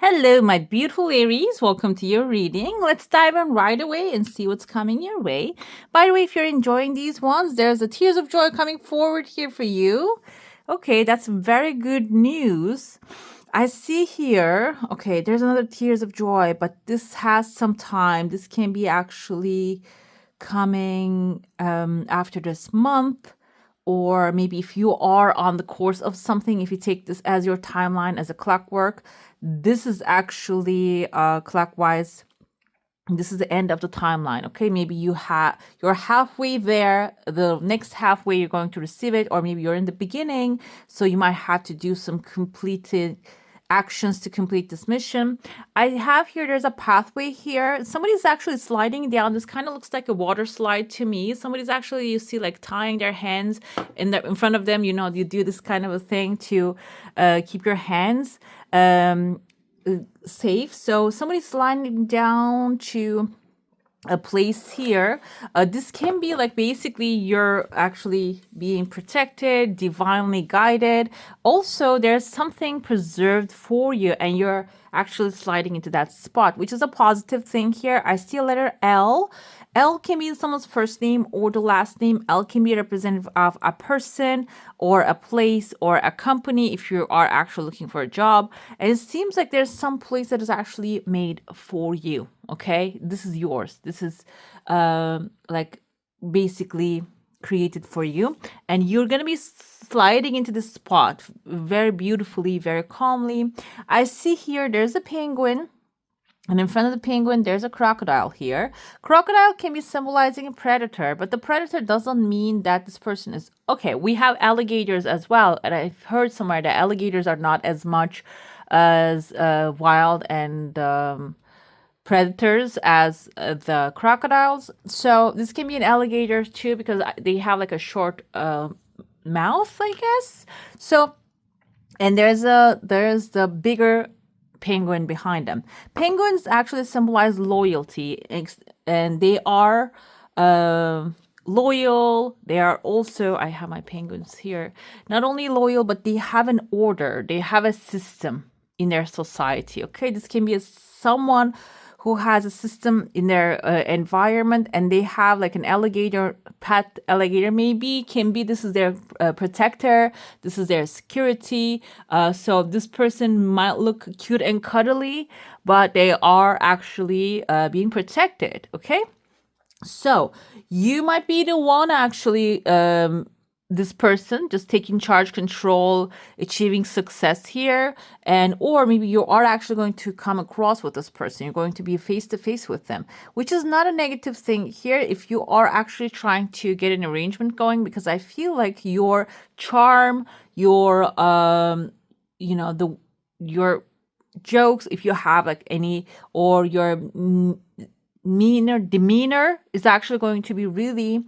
Hello, my beautiful Aries. Welcome to your reading. Let's dive in right away and see what's coming your way. By the way, if you're enjoying these ones, there's a Tears of Joy coming forward here for you. Okay, that's very good news. I see here, okay, there's another Tears of Joy, but this has some time. This can be actually coming after this month, or maybe if you are on the course of something, if you take this as your timeline, as a clockwork, this is actually clockwise. This is the end of the timeline. Okay, maybe you're halfway there. The next halfway you're going to receive it, or maybe you're in the beginning, so you might have to do some completed actions to complete this mission. I have here, there's a pathway here. Somebody's actually sliding down. This kind of looks like a water slide to me. Somebody's actually, you see, like tying their hands in front of them. You know, you do this kind of a thing to keep your hands safe. So somebody's sliding down to a place here. This can be like basically you're actually being protected, divinely guided. Also, there's something preserved for you, and you're actually sliding into that spot, which is a positive thing here. I see a letter L. L can be someone's first name or the last name. L can be representative of a person or a place or a company if you are actually looking for a job. And it seems like there's some place that is actually made for you. Okay, this is yours. This is like basically created for you, and you're gonna be sliding into this spot very beautifully, very calmly. I see here there's a penguin. And in front of the penguin, there's a crocodile here. Crocodile can be symbolizing a predator, but the predator doesn't mean that this person is... Okay, we have alligators as well. And I've heard somewhere that alligators are not as much as wild and predators as the crocodiles. So this can be an alligator too, because they have like a short mouth, I guess. So, and there's the bigger penguin behind them. Penguins actually symbolize loyalty, and they are loyal. They are also, I have my penguins here, not only loyal, but they have an order. They have a system in their society. Okay, this can be someone who has a system in their environment, and they have like an alligator, pet alligator maybe, can be this is their protector, this is their security. So this person might look cute and cuddly, but they are actually being protected. Okay, so you might be the one actually this person just taking charge, control, achieving success here. And or maybe you are actually going to come across with this person. You're going to be face to face with them, which is not a negative thing here if you are actually trying to get an arrangement going, because I feel like your charm, your your jokes, if you have like any, or your demeanor is actually going to be really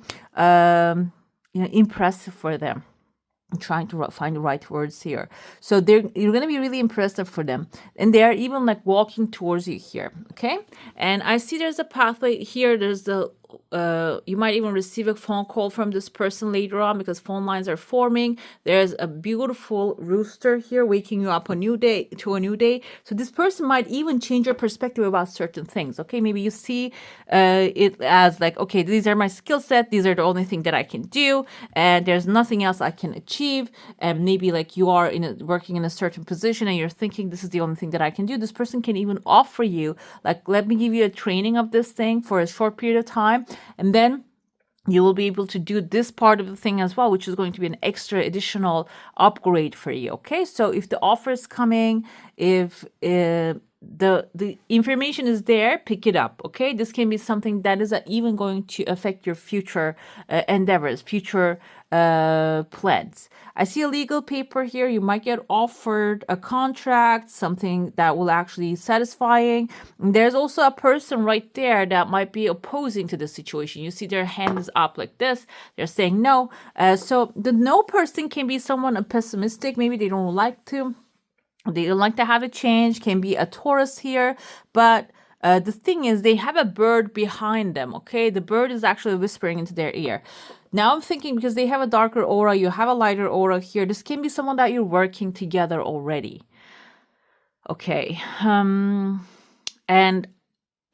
impressive for them. I'm trying to find the right words here. So you're going to be really impressive for them. And they're even like walking towards you here. Okay. And I see there's a pathway here. There's you might even receive a phone call from this person later on, because phone lines are forming. There's a beautiful rooster here waking you up a new day. So this person might even change your perspective about certain things. Okay, maybe you see it as like, okay, these are my skill set. These are the only thing that I can do, and there's nothing else I can achieve. And maybe like you are working in a certain position, and you're thinking this is the only thing that I can do. This person can even offer you like, let me give you a training of this thing for a short period of time, and then you will be able to do this part of the thing as well, which is going to be an extra additional upgrade for you. Okay, so if the offer is coming, if the information is there, pick it up. Okay, this can be something that is even going to affect your future endeavors, future plans. I see a legal paper here. You might get offered a contract, something that will actually be satisfying. And there's also a person right there that might be opposing to the situation. You see their hands up like this. They're saying no. So the no person can be someone pessimistic. Maybe they don't like to have a change. Can be a Taurus here, but the thing is, they have a bird behind them. Okay, the bird is actually whispering into their ear. Now I'm thinking, because they have a darker aura, you have a lighter aura here. This can be someone that you're working together already. Okay. And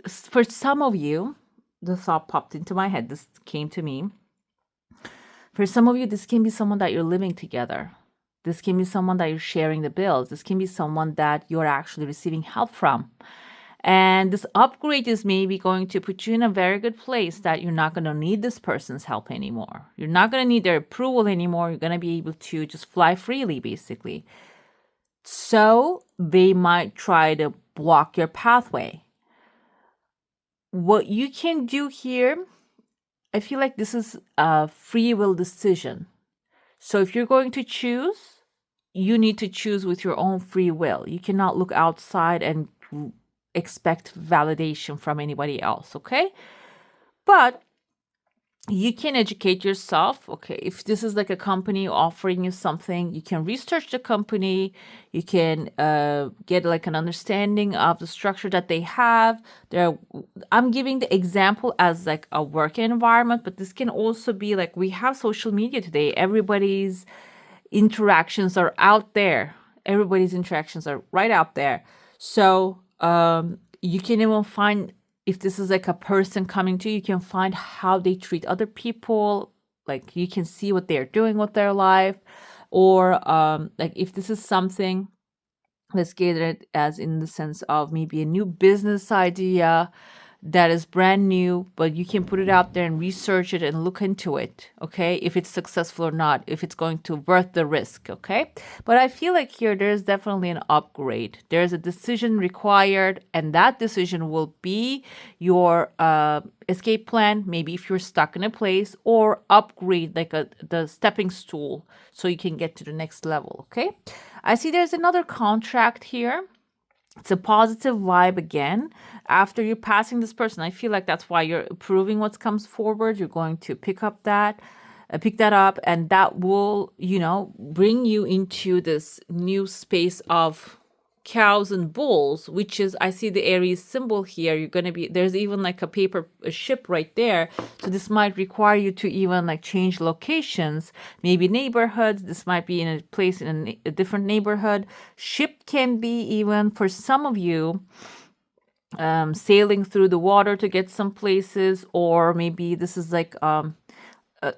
for some of you, the thought popped into my head. This came to me. For some of you, this can be someone that you're living together. This can be someone that you're sharing the bills. This can be someone that you're actually receiving help from. And this upgrade is maybe going to put you in a very good place that you're not going to need this person's help anymore. You're not going to need their approval anymore. You're going to be able to just fly freely, basically. So they might try to block your pathway. What you can do here, I feel like this is a free will decision. So if you're going to choose, you need to choose with your own free will. You cannot look outside and expect validation from anybody else, okay? But you can educate yourself. Okay, if this is like a company offering you something, you can research the company. You can get like an understanding of the structure that they have. I'm giving the example as like a work environment, but this can also be like, we have social media today. Everybody's interactions are out there. Everybody's interactions are right out there. So you can even find, if this is like a person coming to you, you can find how they treat other people. Like you can see what they're doing with their life. Or like if this is something, let's get it as in the sense of maybe a new business idea that is brand new, but you can put it out there and research it and look into it, okay? If it's successful or not, if it's going to worth the risk, okay? But I feel like here there's definitely an upgrade. There's a decision required, and that decision will be your escape plan, maybe if you're stuck in a place, or upgrade like the stepping stool so you can get to the next level, okay? I see there's another contract here. It's a positive vibe again. After you're passing this person, I feel like that's why you're approving what comes forward. You're going to pick that up, and that will, bring you into this new space of cows and bulls, which is, I see the Aries symbol here. You're going to be, there's even like a ship right there. So this might require you to even like change locations, maybe neighborhoods. This might be in a place in a different neighborhood. Ship can be even for some of you, sailing through the water to get some places, or maybe this is like,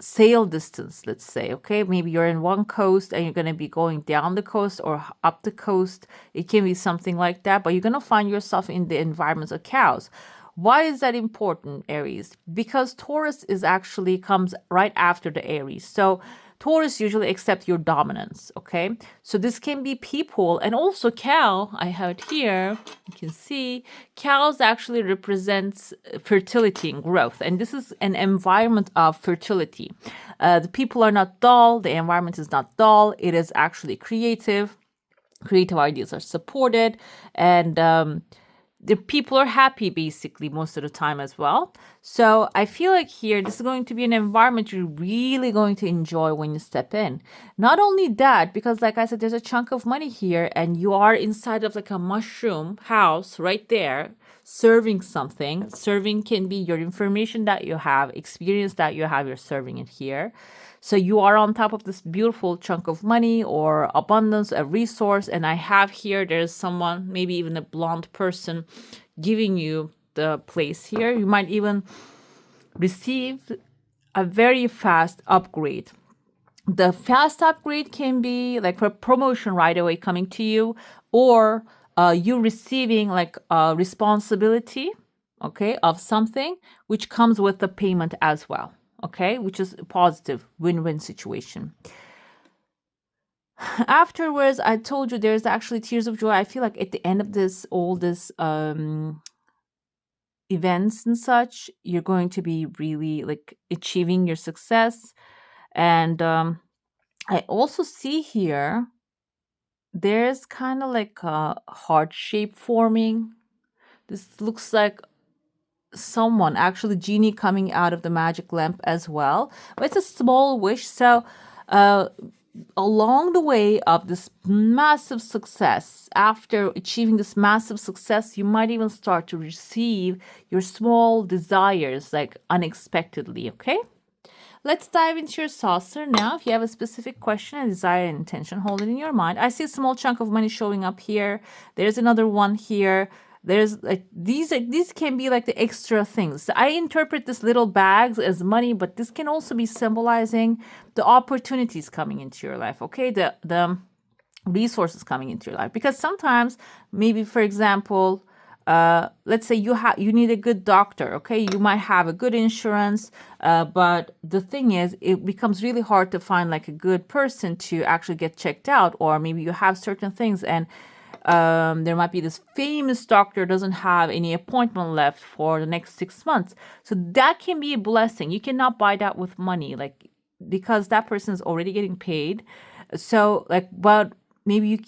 sail distance, let's say, okay? Maybe you're in one coast and you're going to be going down the coast or up the coast. It can be something like that, but you're going to find yourself in the environments of cows. Why is that important, Aries? Because Taurus is actually comes right after the Aries. So Taurus usually accept your dominance, okay? So this can be people, and also cow, I have it here, you can see, cows actually represents fertility and growth, and this is an environment of fertility. The people are not dull, the environment is not dull, it is actually creative ideas are supported, and the people are happy basically most of the time as well. So I feel like here, this is going to be an environment you're really going to enjoy when you step in. Not only that, because like I said, there's a chunk of money here and you are inside of like a mushroom house right there, serving something. Serving can be your information that you have, experience that you have, you're serving it here. So you are on top of this beautiful chunk of money or abundance, a resource. And I have here, there's someone, maybe even a blonde person, giving you the place here. You might even receive a very fast upgrade. The fast upgrade can be like a promotion right away coming to you, or you receiving like a responsibility, okay, of something which comes with the payment as well. Okay, which is a positive win-win situation. Afterwards, I told you there's actually tears of joy. I feel like at the end of all this events and such, you're going to be really like achieving your success. And I also see here there's kind of like a heart shape forming. This looks like someone, actually genie coming out of the magic lamp as well, but it's a small wish. So along the way of this massive success, after achieving this massive success, you might even start to receive your small desires like unexpectedly, okay? Let's dive into your saucer now. If you have a specific question, a desire, and intention, hold it in your mind. I see a small chunk of money showing up here. There's another one here. There's like these can be like the extra things. I interpret this little bags as money, but this can also be symbolizing the opportunities coming into your life. Okay, the resources coming into your life, because sometimes maybe, for example, let's say you need a good doctor. Okay, you might have a good insurance, but the thing is, it becomes really hard to find like a good person to actually get checked out, or maybe you have certain things and there might be this famous doctor doesn't have any appointment left for the next 6 months. So that can be a blessing. You cannot buy that with money, like, because that person is already getting paid. So like, but maybe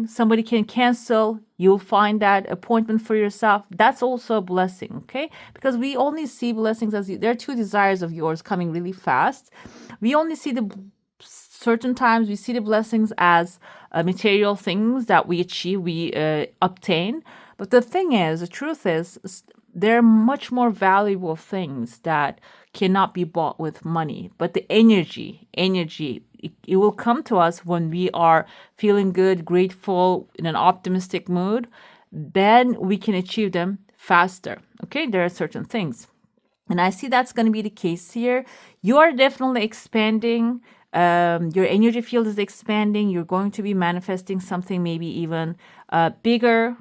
somebody can cancel. You'll find that appointment for yourself. That's also a blessing, okay? Because we only see blessings as there are two desires of yours coming really fast. We only see certain times we see the blessings as material things that we achieve, we obtain. But the thing is, the truth is, there are much more valuable things that cannot be bought with money. But the energy, it will come to us when we are feeling good, grateful, in an optimistic mood. Then we can achieve them faster. Okay, there are certain things. And I see that's going to be the case here. You are definitely expanding. Your energy field is expanding. You're going to be manifesting something maybe even bigger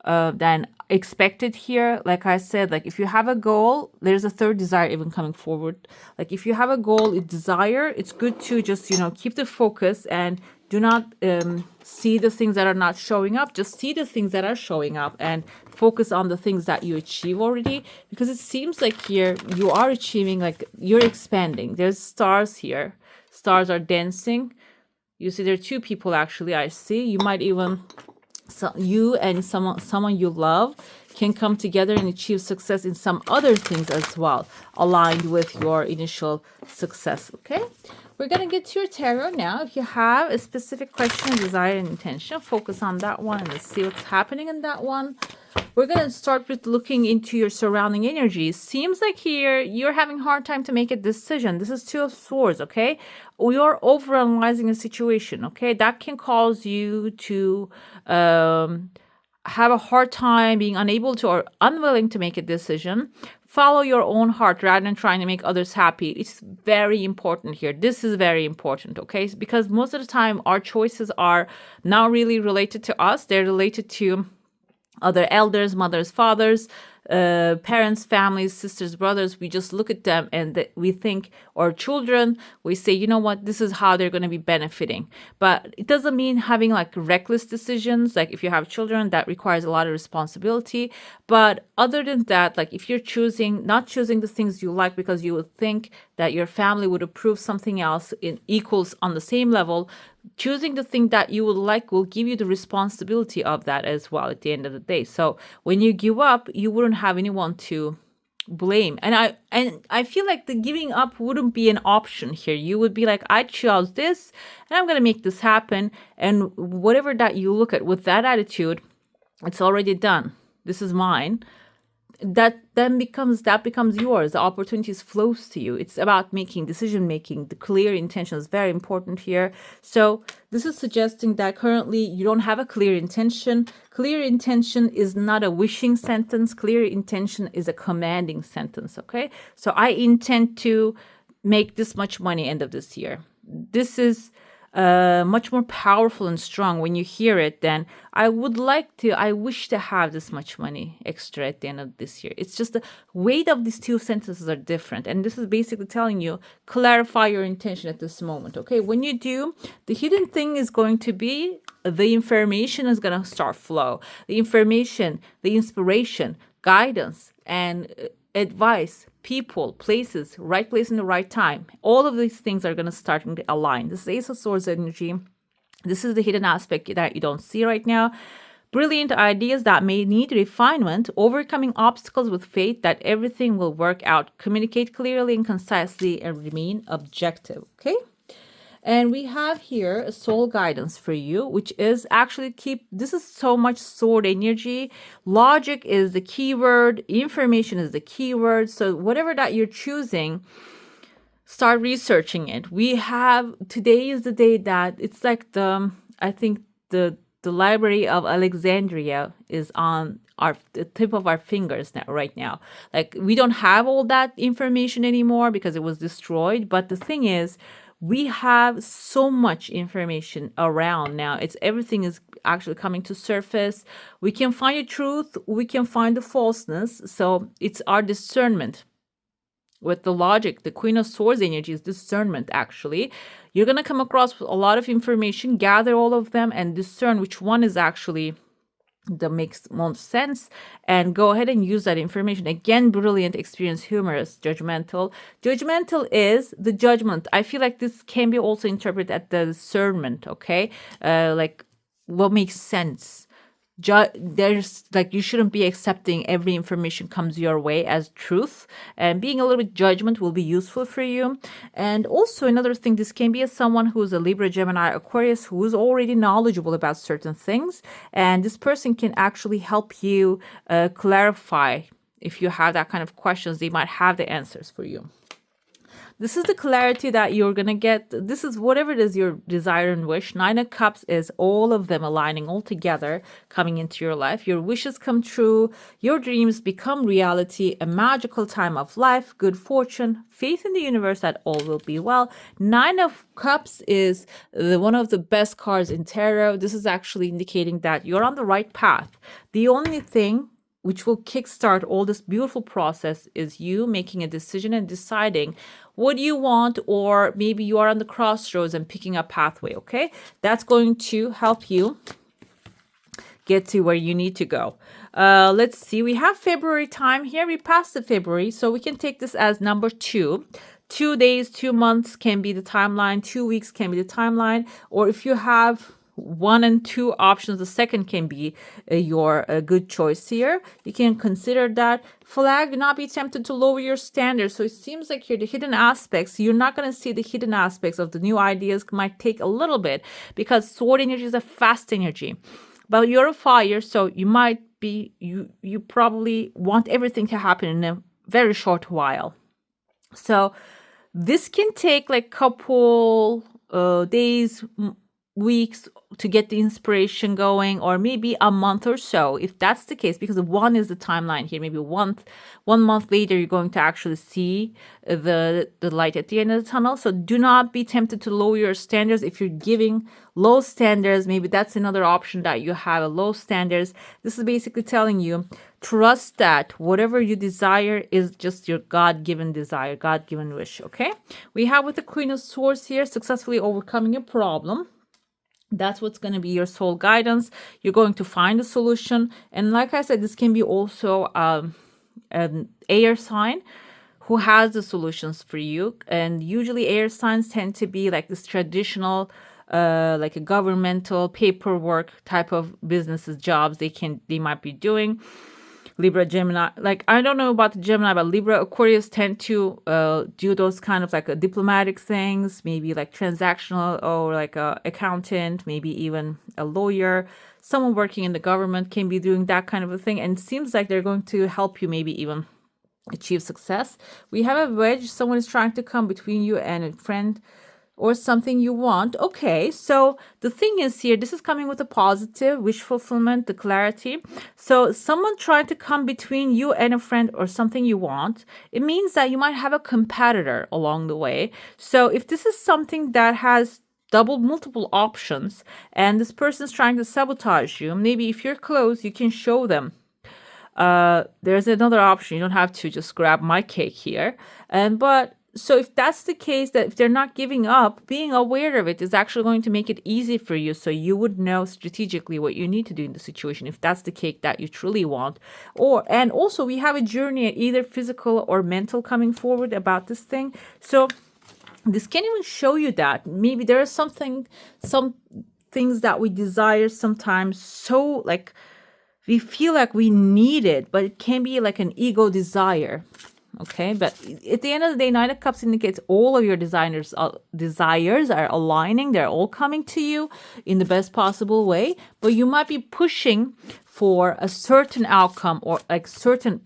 than expected here. Like I said, like if you have a goal, there's a third desire even coming forward. Like if you have a goal, a desire, it's good to just, keep the focus and do not see the things that are not showing up. Just see the things that are showing up and focus on the things that you achieve already. Because it seems like here you are achieving, like you're expanding. There's stars here. Stars are dancing. You see there are two people actually, I see. You might even, you and someone you love can come together and achieve success in some other things as well, aligned with your initial success, okay? We're going to get to your tarot now. If you have a specific question, desire, and intention, focus on that one and let's see what's happening in that one. We're going to start with looking into your surrounding energies. Seems like here you're having a hard time to make a decision. This is Two of Swords, okay? You're overanalyzing a situation, okay? That can cause you to have a hard time being unable to or unwilling to make a decision. Follow your own heart rather than trying to make others happy. It's very important here. This is very important, okay? Because most of the time our choices are not really related to us. They're related to other elders, mothers, fathers, parents, families, sisters, brothers. We just look at them and we think, or children, we say, you know what, this is how they're going to be benefiting. But it doesn't mean having like reckless decisions. Like if you have children, that requires a lot of responsibility. But other than that, like if you're not choosing the things you like because you would think that your family would approve something else in equals on the same level, choosing the thing that you would like will give you the responsibility of that as well at the end of the day. So when you give up, you wouldn't have anyone to blame. And I feel like the giving up wouldn't be an option here. You would be like, I chose this and I'm going to make this happen. And whatever that you look at with that attitude, it's already done. This is mine. That becomes yours. The opportunities flows to you. It's about decision making. The clear intention is very important here. So this is suggesting that currently you don't have a clear intention. Clear intention is not a wishing sentence. Clear intention is a commanding sentence. Okay. So I intend to make this much money end of this year. This is much more powerful and strong when you hear it than I wish to have this much money extra at the end of this year. It's just the weight of these two sentences are different. And this is basically telling you, clarify your intention at this moment. Okay. When you do, the hidden thing is going to be the information is going to start flow. The information, the inspiration, guidance, and advice, people, places, right place in the right time. All of these things are going to start to align. This is Ace of Swords energy. This is the hidden aspect that you don't see right now. Brilliant ideas that may need refinement, overcoming obstacles with faith that everything will work out. Communicate clearly and concisely and remain objective. Okay? And we have here a soul guidance for you, which is actually this is so much sword energy. Logic is the keyword. Information is the keyword. So whatever that you're choosing, start researching it. We have, today is the day that it's like I think the Library of Alexandria is on the tip of our fingers now, right now. Like, we don't have all that information anymore because it was destroyed. But the thing is, we have so much information around now. It's everything is actually coming to surface. We can find the truth, we can find the falseness. So it's our discernment with the logic. The Queen of Swords energy is discernment, actually. You're going to come across a lot of information, gather all of them, and discern which one is actually that makes most sense, and go ahead and use that information. Again, brilliant, experienced, humorous, judgmental. Judgmental is the judgment. I feel like this can be also interpreted as the discernment, okay? Like, what makes sense. There's like, you shouldn't be accepting every information comes your way as truth, and being a little bit judgment will be useful for you. And also another thing, this can be someone who's a Libra, Gemini, Aquarius, who is already knowledgeable about certain things, and this person can actually help you clarify. If you have that kind of questions, they might have the answers for you. This is the clarity that you're going to get. This is whatever it is your desire and wish. Nine of Cups is all of them aligning all together, coming into your life. Your wishes come true. Your dreams become reality. A magical time of life, good fortune, faith in the universe that all will be well. Nine of Cups is one of the best cards in tarot. This is actually indicating that you're on the right path. The only thing which will kickstart all this beautiful process is you making a decision and deciding what you want, or maybe you are on the crossroads and picking a pathway, okay? That's going to help you get to where you need to go. Let's see. We have February time here. We passed the February, so we can take this as number 2. 2 days, 2 months can be the timeline. 2 weeks can be the timeline. Or if you have 1 and 2 options, the second can be your good choice here. You can consider that. Flag, do not be tempted to lower your standards. So it seems like here the hidden aspects, you're not going to see the hidden aspects of the new ideas. Might take a little bit, because sword energy is a fast energy. But you're a fire, so you might be, you probably want everything to happen in a very short while. So this can take like couple days, weeks to get the inspiration going, or maybe a month or so, if that's the case, because 1 is the timeline here. Maybe 1 month later you're going to actually see the light at the end of the tunnel. So do not be tempted to lower your standards. If you're giving low standards, maybe that's another option, that you have a low standards. This is basically telling you, trust that whatever you desire is just your God-given desire, God-given wish, okay? We have with the Queen of Swords here, successfully overcoming a problem. That's what's going to be your soul guidance. You're going to find a solution. And like I said, this can be also an air sign who has the solutions for you. And usually air signs tend to be like this traditional, like a governmental paperwork type of businesses, jobs they might be doing. Libra, Gemini, like, I don't know about the Gemini, but Libra, Aquarius tend to do those kind of like diplomatic things, maybe like transactional, or like a accountant, maybe even a lawyer. Someone working in the government can be doing that kind of a thing, and it seems like they're going to help you maybe even achieve success. We have a wedge. Someone is trying to come between you and a friend or something you want. Okay, so the thing is here, this is coming with a positive wish fulfillment, the clarity. So someone trying to come between you and a friend or something you want, it means that you might have a competitor along the way. So if this is something that has multiple options, and this person is trying to sabotage you, maybe if you're close, you can show them there's another option. You don't have to just grab my cake here. But so if that's the case, that if they're not giving up, being aware of it is actually going to make it easy for you. So you would know strategically what you need to do in the situation, if that's the cake that you truly want. And also we have a journey, either physical or mental, coming forward about this thing. So this can even show you that maybe there is some things that we desire sometimes, so like we feel like we need it, but it can be like an ego desire. Okay, but at the end of the day, Knight of Cups indicates all of your desires are aligning. They're all coming to you in the best possible way, but you might be pushing for a certain outcome or like certain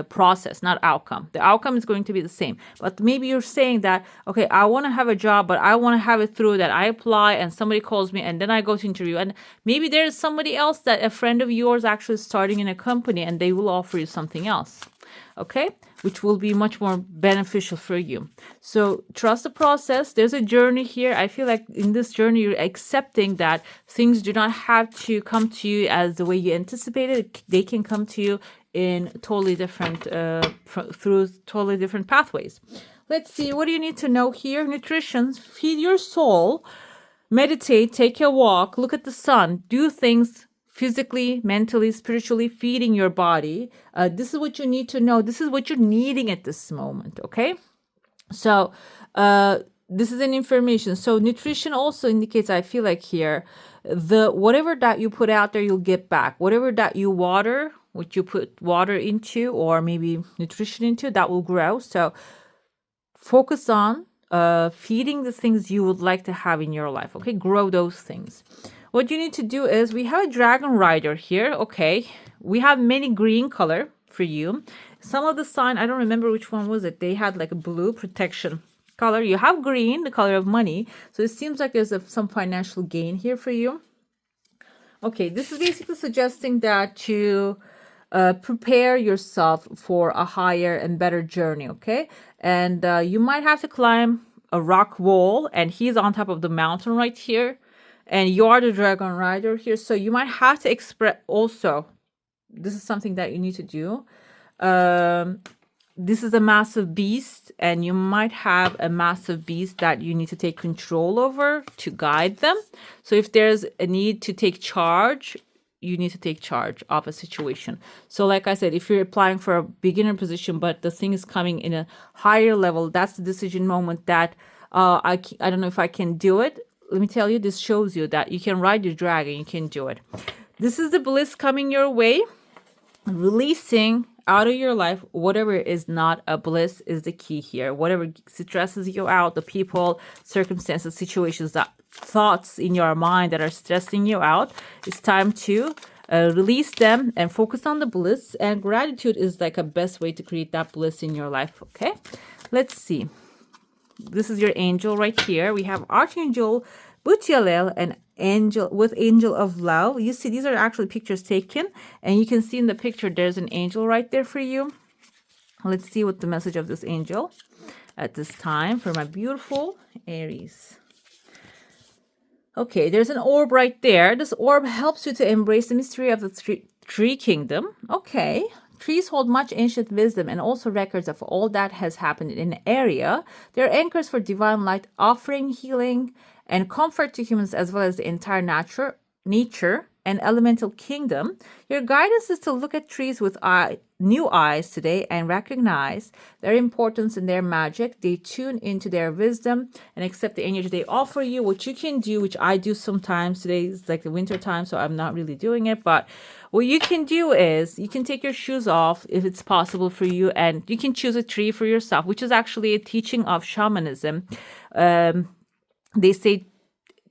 process, not outcome. The outcome is going to be the same, but maybe you're saying that, okay, I want to have a job, but I want to have it through that I apply and somebody calls me and then I go to interview, and maybe there's somebody else, that a friend of yours actually starting in a company and they will offer you something else. Okay, which will be much more beneficial for you. So trust the process. There's a journey here. I feel like in this journey, you're accepting that things do not have to come to you as the way you anticipated. They can come to you in totally different, through totally different pathways. Let's see, what do you need to know here? Nutrition, feed your soul, meditate, take a walk, look at the sun, do things physically, mentally, spiritually, feeding your body. This is what you need to know. This is what you're needing at this moment, okay? So this is an information. So nutrition also indicates, I feel like here, whatever that you put out there, you'll get back. Whatever that you water, what you put water into or maybe nutrition into, that will grow. So focus on feeding the things you would like to have in your life, okay? Grow those things. What you need to do is, we have a dragon rider here, okay? We have many green color for you. Some of the sign, I don't remember which one was it. They had like a blue protection color. You have green, the color of money. So it seems like there's some financial gain here for you. Okay, this is basically suggesting that to prepare yourself for a higher and better journey, okay? And you might have to climb a rock wall, and he's on top of the mountain right here. And you are the dragon rider here. So you might have to express also, this is something that you need to do. This is a massive beast, and you might have a massive beast that you need to take control over to guide them. So if there's a need to take charge, you need to take charge of a situation. So like I said, if you're applying for a beginner position, but the thing is coming in a higher level, that's the decision moment that I don't know if I can do it. Let me tell you, this shows you that you can ride your dragon, you can do it. This is the bliss coming your way. Releasing out of your life whatever is not a bliss is the key here. Whatever stresses you out, the people, circumstances, situations, that thoughts in your mind that are stressing you out, it's time to release them and focus on the bliss. And gratitude is like a best way to create that bliss in your life, okay? Let's see. This is your angel right here. We have Archangel Butialel and Angel of Love. You see, these are actually pictures taken, and you can see in the picture there's an angel right there for you. Let's see what the message of this angel at this time for my beautiful Aries. Okay, there's an orb right there. This orb helps you to embrace the mystery of the tree kingdom. Okay. Trees hold much ancient wisdom and also records of all that has happened in an area. They're anchors for divine light, offering healing and comfort to humans as well as the entire nature and elemental kingdom. Your guidance is to look at trees with new eyes today and recognize their importance and their magic. They tune into their wisdom and accept the energy they offer you. What you can do, which I do sometimes, today is like the winter time, so I'm not really doing it, but what you can do is you can take your shoes off if it's possible for you, and you can choose a tree for yourself, which is actually a teaching of shamanism. They say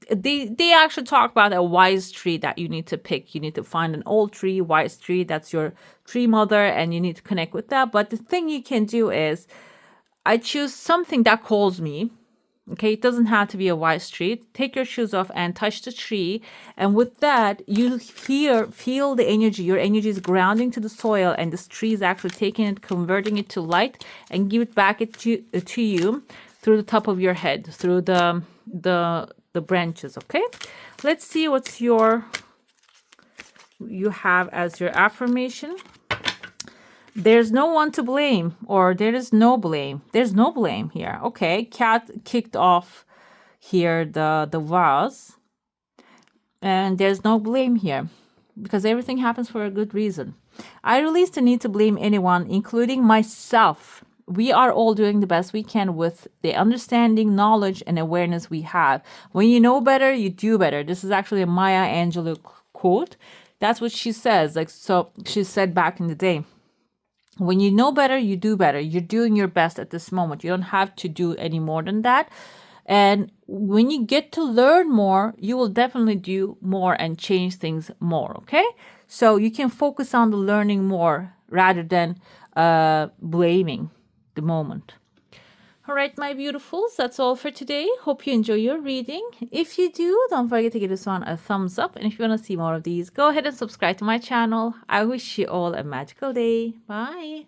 they actually talk about a wise tree that you need to pick. You need to find an old tree, wise tree, that's your tree mother, and you need to connect with that. But the thing you can do is I choose something that calls me. Okay, it doesn't have to be a wise tree. Take your shoes off and touch the tree. And with that, you feel the energy. Your energy is grounding to the soil, and this tree is actually taking it, converting it to light, and give it back to you through the top of your head, through the branches. Okay, let's see what's you have as your affirmation. There's no one to blame, or there is no blame. There's no blame here. Okay, cat kicked off here the vase, and there's no blame here because everything happens for a good reason. I release the need to blame anyone, including myself. We are all doing the best we can with the understanding, knowledge, and awareness we have. When you know better, you do better. This is actually a Maya Angelou quote. That's what she says. Like, so she said back in the day. When you know better, you do better. You're doing your best at this moment. You don't have to do any more than that. And when you get to learn more, you will definitely do more and change things more. Okay. So you can focus on the learning more rather than blaming the moment. All right, my beautifuls, that's all for today. Hope you enjoy your reading. If you do, don't forget to give this one a thumbs up. And if you want to see more of these, go ahead and subscribe to my channel. I wish you all a magical day. Bye.